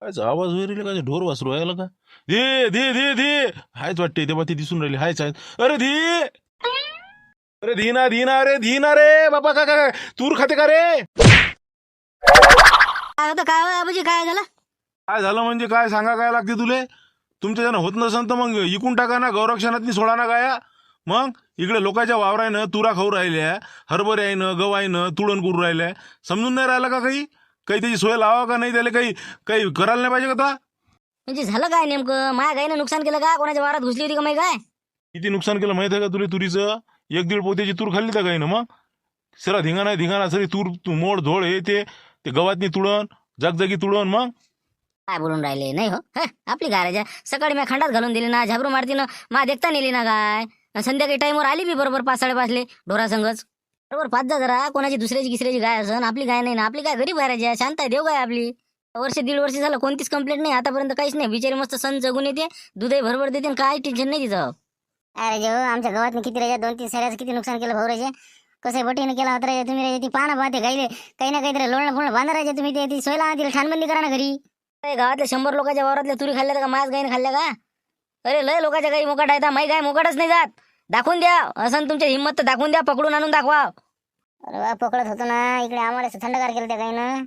काय आवाज वगैरे काय ढोर वासरू आहे का? दे दे दे दे. हायच वाटते तेव्हा ती दिसून राहिली. हायच आहे. अरे धी. अरे धीना धीना रे धीना रे बाबा. काय काय तूर खाते का रे? काय होतं काय म्हणजे काय झालं? काय झालं म्हणजे काय सांगा काय लागते तुले? तुमच्या जण होत नसन तर मग इकून टाका ना, गौरक्षणात सोडा ना गाया. मग इकडे लोकांच्या वावरायनं तुरा खाऊ राहिल्या, हरभरे आहे ना, गव आहे ना, तुळण करू राहिल्या. समजून नाही राहिलं का काही? काही त्याची सोय लावा का नाही? त्याला काही काही करायला नाही पाहिजे का? म्हणजे झालं काय नेमकं? माझ्या गायनं नुकसान केलं का? कोणाच्या वारात घुसली होती का माहिती काय? किती नुकसान केलं माहिती आहे का तुला तुरीचं? 1-1.5 पोत्याची तूर खाल्ली त्या काही ना. मग सरा धिंगाणा धिंगाणा सरी मोड झोळ हे ते गवातनी तुळण, जगजगी तुळण. मग काय बोलून राहिले नाही हो. आपली गाराजा सकाळी मी खंडात घालून दिली ना, झाबरू मारतीनं मा देखता नेली ना गाय. संध्याकाळी टाईमवर आली बी बरोबर 5-5:30 ढोरा संगच. बरोबर 5 जा जरा. कोणाची दुसऱ्याची तिसऱ्याची गाय असन, आपली गाय नाही ना. आपली गाय गरीब गाराजी आहे, शांत आहे, देव गाय आपली. वर्ष 1.5 वर्ष झालं कोणतीच कंप्लेंट नाही आतापर्यंत, काहीच नाही. बिचारी मस्त सण जगून येते, दूधही भरभर देते आणि काय टेन्शन नाही तिचं. अरे जो आमच्या गावात किती राजा 2-3 सऱ्याचं किती नुकसान केलं भाऊ राजा. कसं बटीने केला होता राजा तुम्ही. राजा ती पाहणं पाहते गायले काही ना काहीतरी लोणं फोडणं बांधा राजा तुम्ही. ती सोयला तिला ठाणबंदी करा ना घरी. गावातल्या 100 लोकांच्या वावरातल्या तुरी खाल्ल्या का माझ्याच गायने खाल्ल्या का? अरे लय लोकांच्या गाई मोकाट आहेत, माई गाय मोकाटच नाही जात. दाखवून द्या असं तुमच्या हिंमत तर दाखवून द्या, पकडून आणून दाखवा. अरे वा पकडत होतो ना इकडे, आम्हाला थंडगार केलं त्या गायनं.